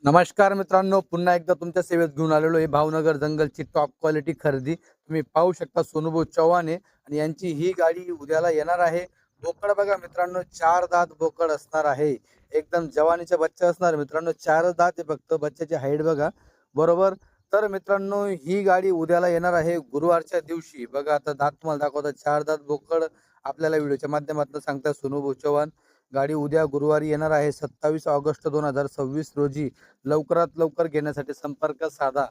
नमस्कार मित्रांनो, पुन्हा एकदा तुमच्या सेवेत घेऊन आलेलो आहे भावनगर जंगलची टॉप क्वालिटी खरेदी। तुम्ही पाहू शकता सोनूभाऊ चव्हाण आहे आणि यांची ही गाडी उद्याला येणार आहे। बोकड बघा मित्रांनो, 4 दात बोकड असणार आहे। एकदम जवानीचा बच्चा असणार मित्रांनो, 4 दात आहे फक्त। बच्चाची हाईट बघा बरोबर। तर मित्रांनो, ही गाडी उद्याला येणार आहे गुरुवारच्या दिवशी। बघा आता दात तुम्हाला दाखवतात, 4 दात बोकड आपल्याला व्हिडिओच्या माध्यमातून सांगतात सोनूभाऊ चव्हाण। गाडी उद्या गुरुवारी येणार आहे 27 ऑगस्ट 2026 रोजी। लवकरात लवकर घेण्यासाठी संपर्क साधा।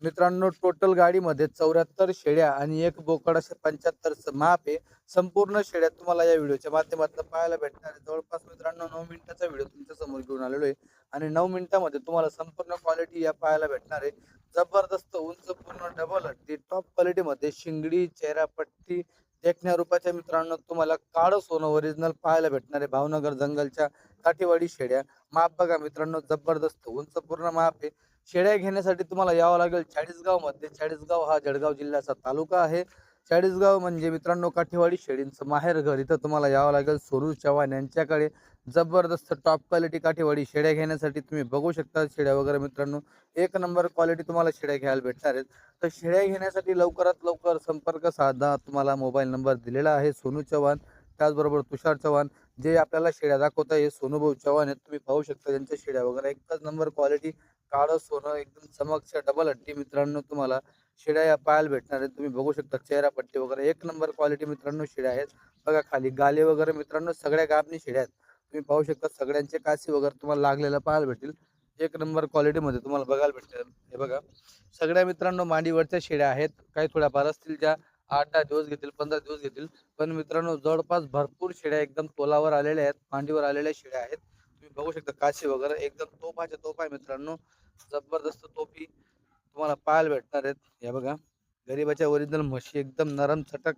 मित्रांनो, टोटल गाडीमध्ये 74 शेळ्या आणि एक बोकड असे 75 माप आहे। संपूर्ण शेळ्या तुम्हाला या व्हिडिओच्या माध्यमातून पाहायला भेटणार आहे। जवळपास मित्रांनो 9 मिनिटाचा व्हिडिओ तुमच्या समोर घेऊन आलेलो आहे आणि 9 मिनिटामध्ये तुम्हाला संपूर्ण क्वालिटी या पाहायला भेटणार आहे। जबरदस्त उंच पूर्ण डबल हत्ती टॉप क्वालिटीमध्ये शिंगडी चेहरापट्टी देखण्या रूपाच्या मित्रांनो तुम्हाला काळं सोनं ओरिजिनल पाहायला भेटणार आहे भावनगर जंगलच्या काठीवाडी शेळ्या। माप बघा मित्रांनो, जबरदस्त उंच पूर्ण माप आहे। शेळ्या घेण्यासाठी तुम्हाला यावं लागेल चाळीसगाव मध्ये। चाळीसगाव हा जळगाव जिल्ह्याचा तालुका आहे। चाळीसगाव म्हणजे मित्रांनो काठीवाडी शेळींचं माहेर घर। इथं तुम्हाला यावं लागेल सोनू चव्हाण यांच्याकडे। जबरदस्त टॉप क्वालिटी काठीवाडी शेळ्या घेण्यासाठी तुम्ही बघू शकता शेळ्या वगैरे मित्रांनो, एक नंबर क्वालिटी तुम्हाला शेळ्या घ्यायला भेटणार आहेत। तर शेळ्या घेण्यासाठी लवकरात लवकर संपर्क साधा। तुम्हाला मोबाईल नंबर दिलेला आहे सोनू चव्हाण, त्याचबरोबर तुषार चव्हाण। जे आपल्याला शेळ्या दाखवता हे सोनूभाऊ चव्हाण आहेत। तुम्ही पाहू शकता त्यांच्या शेळ्या वगैरे एकच नंबर क्वालिटी, काळं सोनं एकदम चमकच्या डबल हड्डी मित्रांनो तुम्हाला शेळ्या या पाहायला भेटणार आहेत। तुम्ही बघू शकता चेहरापट्टी वगैरे एक नंबर क्वालिटी मित्रांनो शेळ्या आहेत। बघा खाली गाले वगैरे मित्रांनो सगळ्या गाभणी शेळ्या आहेत। तुम्ही पाहू शकता सगळ्यांचे कासी वगैरे तुम्हाला लागलेलं पाहायला भेटेल। एक नंबर क्वालिटीमध्ये तुम्हाला बघायला भेटेल। हे बघा सगळ्या मित्रांनो मांडीवरच्या शेळ्या आहेत। काही थोड्याफार असतील ज्या 8-10 दिवस घेतील, 15 दिवस घेतील, पण मित्रांनो जवळपास भरपूर शेळ्या एकदम तोलावर आलेल्या आहेत, मांडीवर आलेल्या शेळ्या आहेत। तुम्ही बघू शकता काशी वगैरे एकदम तोफाच्या तोफ आहे मित्रांनो। जबरदस्त तोफी तुम्हाला पाहायला भेटणार आहेत। हे बघा गरीबाच्या ओरिजिनल म्हशी एकदम नरम चटक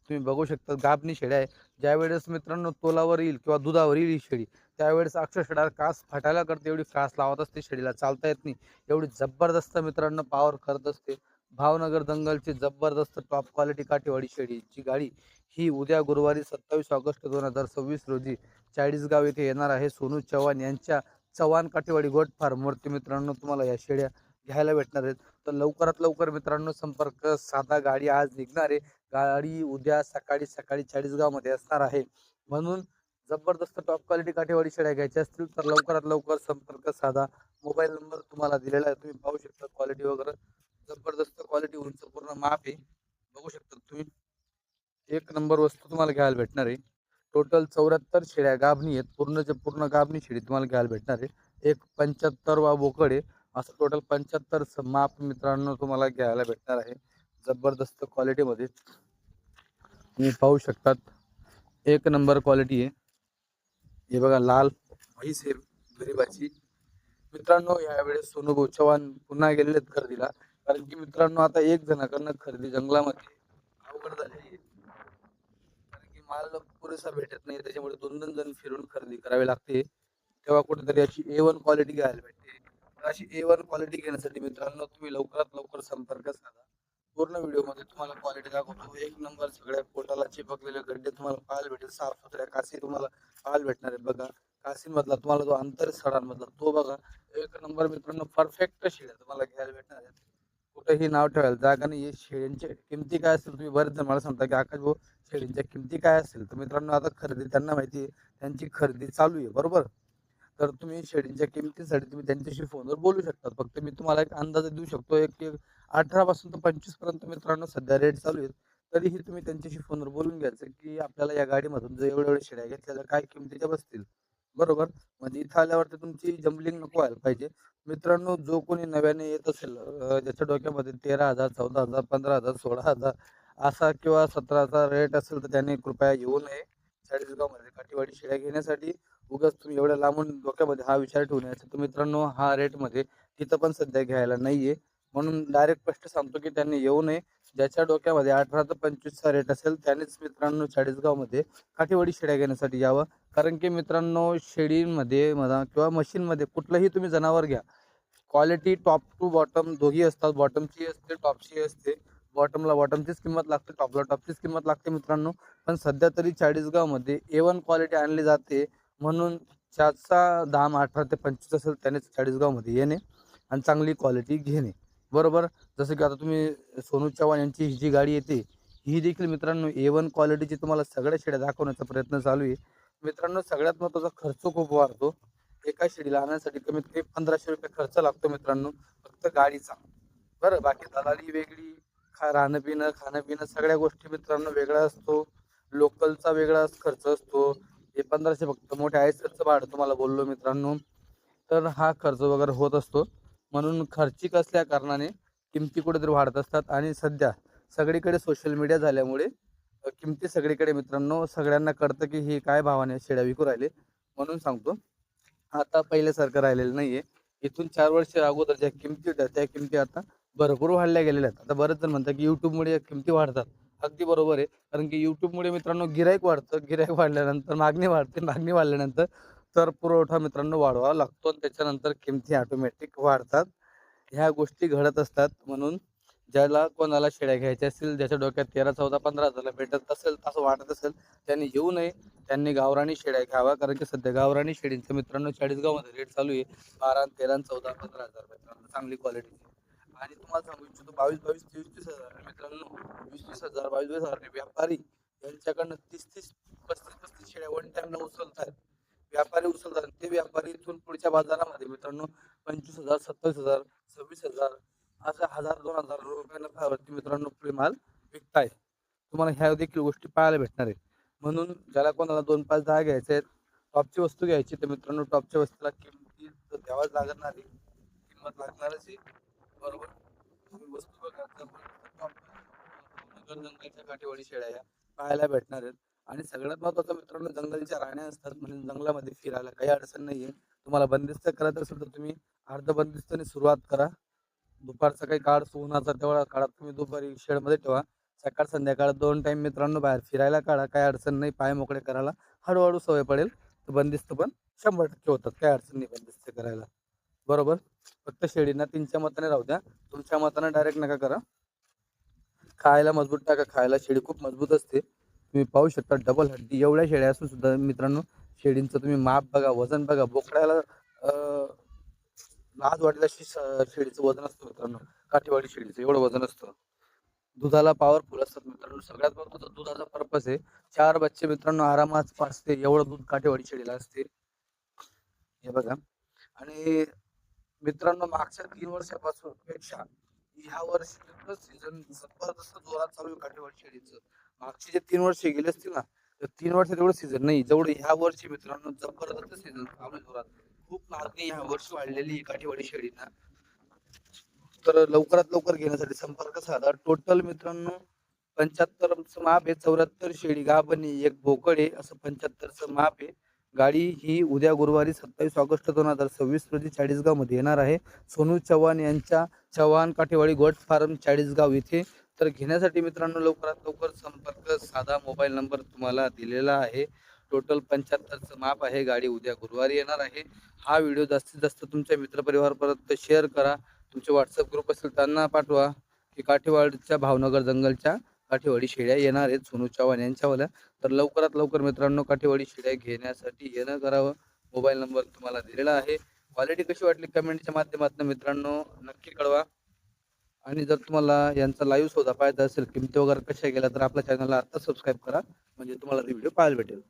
तुम्ही बघू शकता। गाभणी शेळ्या आहे। ज्यावेळेस मित्रांनो तोलावर येईल किंवा दुधावर येईल ही शेळी, त्यावेळेस अक्षरशः कास फाटायला करते, एवढी कास लावत असते शेळीला, चालता येत नाही एवढी जबरदस्त मित्रांनो पॉवर करत असते। भावनगर दंगलची जबरदस्त टॉप क्वालिटी काठीवाडी शेळीची गाडी ही उद्या गुरुवारी 27 ऑगस्ट 2026 रोजी चाळीसगाव येथे येणार आहे सोनू चव्हाण यांच्या चव्हाण काठीवाडी गोट फार्मवरती मित्रांनो तुम्हाला या शेळ्या घ्यायला भेटणार आहेत। तर लवकरात लवकर मित्रांनो संपर्क साधा। गाडी आज निघणार आहे, गाडी उद्या सकाळी सकाळी चाळीसगावमध्ये असणार आहे। म्हणून जबरदस्त टॉप क्वालिटी काठीवाडी शेळ्या घ्यायच्या असतील तर लवकरात लवकर संपर्क साधा। मोबाईल नंबर तुम्हाला दिलेला आहे, तुम्ही पाहू शकता क्वालिटी वगैरे जबरदस्त क्वालिटी उंच पूर्ण माप आहे। बघू शकता तुम्ही एक नंबर वस्तू तुम्हाला घ्यायला भेटणार आहे। टोटल 74 शेळ्या गाभणी आहेत, पूर्णच्या पूर्ण गाभणी शेळी तुम्हाला घ्यायला भेटणार आहे। एक 75 बोकड आहे, असं टोटल 75 माप मित्रांनो तुम्हाला घ्यायला भेटणार आहे। जबरदस्त क्वालिटीमध्ये तुम्ही पाहू शकतात, एक नंबर क्वालिटी आहे। हे बघा लाल म्हैस आहे गरीबाची मित्रांनो। यावेळेस सोनूभाऊ चव्हाण पुन्हा गेलेले आहेत खरेदीला, कारण की मित्रांनो आता एक जणाकडनं खरेदी जंगलामध्ये अवघड झालेली आहे, कारण की माल पुरेसा भेटत नाही, त्याच्यामुळे 2-2 जण फिरून खरेदी करावी लागते। तेव्हा कुठेतरी अशी A1 क्वालिटी घ्यायला भेटते। तर अशी A1 क्वालिटी घेण्यासाठी मित्रांनो तुम्ही लवकरात लवकर संपर्क साधा। पूर्ण व्हिडिओमध्ये तुम्हाला क्वालिटी दाखवतो, एक नंबर सगळ्या पोटाला चिपकलेले गड्डे तुम्हाला पाहायला भेटेल, साफ सुथऱ्या कासी तुम्हाला पाहायला भेटणार आहेत। बघा कासीमधला तुम्हाला जो अंतर सडांमधला तो बघा, एक नंबर मित्रांनो परफेक्ट शेळ्या तुम्हाला घ्यायला भेटणार आहेत। कुठेही नाव ठेवायला जागा नाही। शेळ्यांच्या किमती काय असतील तुम्ही बरेच जण मला सांगता की आकाश भाऊ शेळींच्या किमती काय असेल, तर मित्रांनो आता खरेदी त्यांना माहिती आहे, त्यांची खरेदी चालू आहे बरोबर। तर तुम्ही शेळींच्या किमतीसाठी तुम्ही त्यांच्याशी फोनवर बोलू शकता। फक्त मी तुम्हाला एक अंदाज देऊ शकतो, एक 18 पासून तर 25 पर्यंत मित्रांनो सध्या रेट चालू आहेत। तरीही तुम्ही त्यांच्याशी फोनवर बोलून घ्यायचं की आपल्याला या गाडीमधून जर एवढ्या एवढ्या शेळ्या घेतल्या तर काय किमतीच्या बसतील बरोबर। म्हणजे इथं आल्यावरती तुमची जम्बलिंग नको व्हायला पाहिजे। मित्रांनो जो कोणी नव्याने येत असेल, ज्याच्या डोक्यामध्ये 13,000 14,000 15,000 16,000 असा किंवा 17,000 रेट असेल, तर त्याने कृपया येऊ नये चाळीसगावमध्ये काठीवाडी शेळ्या घेण्यासाठी। उगाच तुम्ही एवढ्या लांबून डोक्यामध्ये हा विचार ठेवून यायचा तर मित्रांनो हा रेटमध्ये तिथं पण सध्या घ्यायला नाहीये। म्हणून डायरेक्ट स्पष्ट सांगतो की त्यांनी येऊ नये। ज्याच्या डोक्यामध्ये 18 ते 25चा रेट असेल त्यानेच मित्रांनो चाळीसगावमध्ये काठीवाडी शेळ्या घेण्यासाठी यावं। कारण की मित्रांनो शेळींमध्ये म्हणा किंवा मशीनमध्ये कुठलंही तुम्ही जनावर घ्या, क्वालिटी टॉप टू बॉटम दोघी असतात। बॉटमची असते, टॉपची असते। बॉटमला बॉटमचीच किंमत लागते, टॉपला टॉपचीच किंमत लागते मित्रांनो। पण सध्या तरी चाळीसगावमध्ये A1 क्वालिटी आणली जाते, म्हणून ज्याचा दाम 18 ते 25 असेल त्याने चाळीसगावमध्ये येणे आणि चांगली क्वालिटी घेणे. बरोबर. जसं की आता तुम्ही सोनू चव्हाण यांची ही जी गाडी येते, ही देखील मित्रांनो A1 क्वालिटीची तुम्हाला सगळ्या शेळ्या दाखवण्याचा प्रयत्न चालू आहे. मित्रांनो सगळ्यात महत्त्वाचा खर्च खूप वाढतो. एका शेळीला आणण्यासाठी कमीत कमी ₹1500 खर्च लागतो मित्रांनो, फक्त गाडीचा. बरं, बाकी दलाली वेगळी, राहणं-पिणं, खाणं-पिणं सगळ्या गोष्टी मित्रांनो वेगळा असतो. लोकलचा वेगळाच खर्च असतो. हे 1500 फक्त मोठ्या आयसरचं भाडं तुम्हाला बोललो मित्रांनो. तर हा खर्च वगैरे होत असतो. म्हणून खर्चिक असल्या कारणाने किमती कुठेतरी वाढत असतात आणि सध्या सगळीकडे सोशल मीडिया झाल्यामुळे किमती सगळीकडे मित्रांनो सगळ्यांना कळतं की हे काय भावाने शेळ्या विकू राहिले. म्हणून सांगतो, आता पहिल्यासारखं राहिलेलं नाहीये. इथून 4 वर्ष अगोदर ज्या किमती होत्या त्या किमती आता भरपूर वाढल्या गेलेल्या आहेत. आता बरेच जण म्हणतात की YouTubeमुळे या किमती वाढतात. अगदी बरोबर आहे. कारण की YouTubeमुळे मित्रांनो गिराईक वाढतं. गिराईक वाढल्यानंतर मागणी वाढते. मागणी वाढल्यानंतर तर पुरवठा मित्रांनो वाढवावा लागतो आणि त्याच्यानंतर किमती ऑटोमॅटिक वाढतात. ह्या गोष्टी घडत असतात. म्हणून ज्याला कोणाला शेळ्या घ्यायच्या असतील, ज्याच्या डोक्यात 13, 14, 15,000 भेटत असेल, असं वाटत असेल, त्यांनी घेऊ नये. त्यांनी गावरानी शेळ्या घ्यावा. कारण की सध्या गावरानी शेळींचं मित्रांनो चाळीसगावमध्ये रेट चालू आहे 12, 13, 14, 15,000 मित्रांनो चांगली क्वालिटीची. आणि तुम्हाला सांगू इच्छितो 22, 23, 30,000 मित्रांनो 20,000, 22,000 व्यापारी यांच्याकडनं 30, 35 शेळ्या वन टाइमला उचलतात. व्यापारी उचलतात. ते व्यापारी इथून पुढच्या बाजारामध्ये मित्रांनो 25,000, 27,000, 26,000 असं 1,000, 2,000 रुपये नफ्यावरती मित्रांनो पुढे माल विकताय. तुम्हाला ह्या देखील गोष्टी पाहायला भेटणार आहेत. म्हणून ज्याला कोणाला 2, 5, 10 घ्यायचे आहेत, टॉपची वस्तू घ्यायची तर मित्रांनो टॉपच्या वस्तूला किमती तर द्यावाच लागणार आहे. किंमत लागणारच आहे. बरोबर. तुम्ही वस्तू बघा जबरदस्त टॉप जंगलच्या काठीवाडी शेळ्या या पाहायला भेटणार आहेत. आणि सगळ्यात महत्त्वाचं मित्रांनो जंगलच्या राण्या असतात म्हणून जंगलामध्ये फिरायला काही अडचण नाहीये. तुम्हाला बंदिस्त करायचं असेल तर तुम्ही अर्धबंदिस्ताने सुरुवात करा. दुपारचा काही काळ उन्हाचा तेवढा काळात तुम्ही दुपारी शेडमध्ये ठेवा. सकाळ संध्याकाळ 2 टाईम मित्रांनो बाहेर फिरायला काढा. काही अडचण नाही. पाय मोकळे करायला हळूहळू सवय पडेल. तर बंदिस्त पण 100% होतात. काही अडचण नाही बंदिस्त करायला. बरोबर. फक्त शेळींना त्यांच्या मताने राहू द्या. तुमच्या मताने डायरेक्ट नका करा. खायला मजबूत टाका. खायला शेळी खूप मजबूत असते. तुम्ही पाहू शकता डबल हड्डी एवढ्या शेळ्या असून सुद्धा मित्रांनो शेळींचं तुम्ही माप बघा, वजन बघा. बोकड्याला लाज वाटेल अशी शेळीचं वजन असतं मित्रांनो. काठीवाडी शेळीचं एवढं वजन असतं. दुधाला पॉवरफुल असतात मित्रांनो. सगळ्यात महत्त्वाचा दुधाचा पर्पज आहे. 4 बच्चे मित्रांनो आरामात पाजते एवढं दूध काठीवाडी शेळीला असते. हे बघा. आणि मित्रांनो मागच्या 3 वर्षापासून पेक्षा ह्या वर्षी सीझन जबरदस्त जोरात चालू आहे काठीवाडी शेळीचं. मागचे जे 3 वर्ष गेले असतील ना, तर 3 वर्षात एवढं सीझन नाही. जेवढं ह्या वर्षी मित्रांनो जबरदस्त सीझन चालू आहे जोरात. खूप मागणी ह्या वर्षी वाढलेली आहे काठीवाडी शेळींना. तर लवकरात लवकर घेण्यासाठी संपर्क साधा. टोटल मित्रांनो 75चं माप आहे. 74 शेळी गाभण आहे, 1 बोकड आहे, असं 75चं माप आहे. गाडी ही उद्या गुरुवारी 27 ऑगस्ट 2026 रोजी चाळीसगावमध्ये येणार आहे. सोनू चव्हाण यांच्या चव्हाण काठेवाडी गोट फार्म चाळीसगाव इथे. तर घेण्यासाठी मित्रांनो लवकरात लवकर संपर्क साधा. मोबाईल नंबर तुम्हाला दिलेला आहे. टोटल 75चं माप आहे. गाडी उद्या गुरुवारी येणार आहे. हा व्हिडिओ जास्तीत जास्त तुमच्या मित्रपरिवारापर्यंत शेअर करा. तुमचे WhatsApp ग्रुप असेल त्यांना पाठवा की काठेवाडच्या भावनगर जंगलच्या काठेवाडी शेळ्या येणार आहेत सोनू चव्हाण यांच्यावाल्या. तर लवकरात लवकर मित्रांनो काठेवाडी शेळ्या घेण्यासाठी येणं करावं. मोबाईल नंबर तुम्हाला दिलेला आहे. क्वालिटी कशी वाटली कमेंटच्या माध्यमातून मित्रांनो नक्की कळवा. आणि जर तुम्हाला यांचा लाईव्ह सौदा पाहायचा असेल, किमती वगैरे कशा गेल्या तर आपल्या चॅनलला आता सबस्क्राईब करा. म्हणजे तुम्हाला व्हिडिओ पाहायला भेटेल.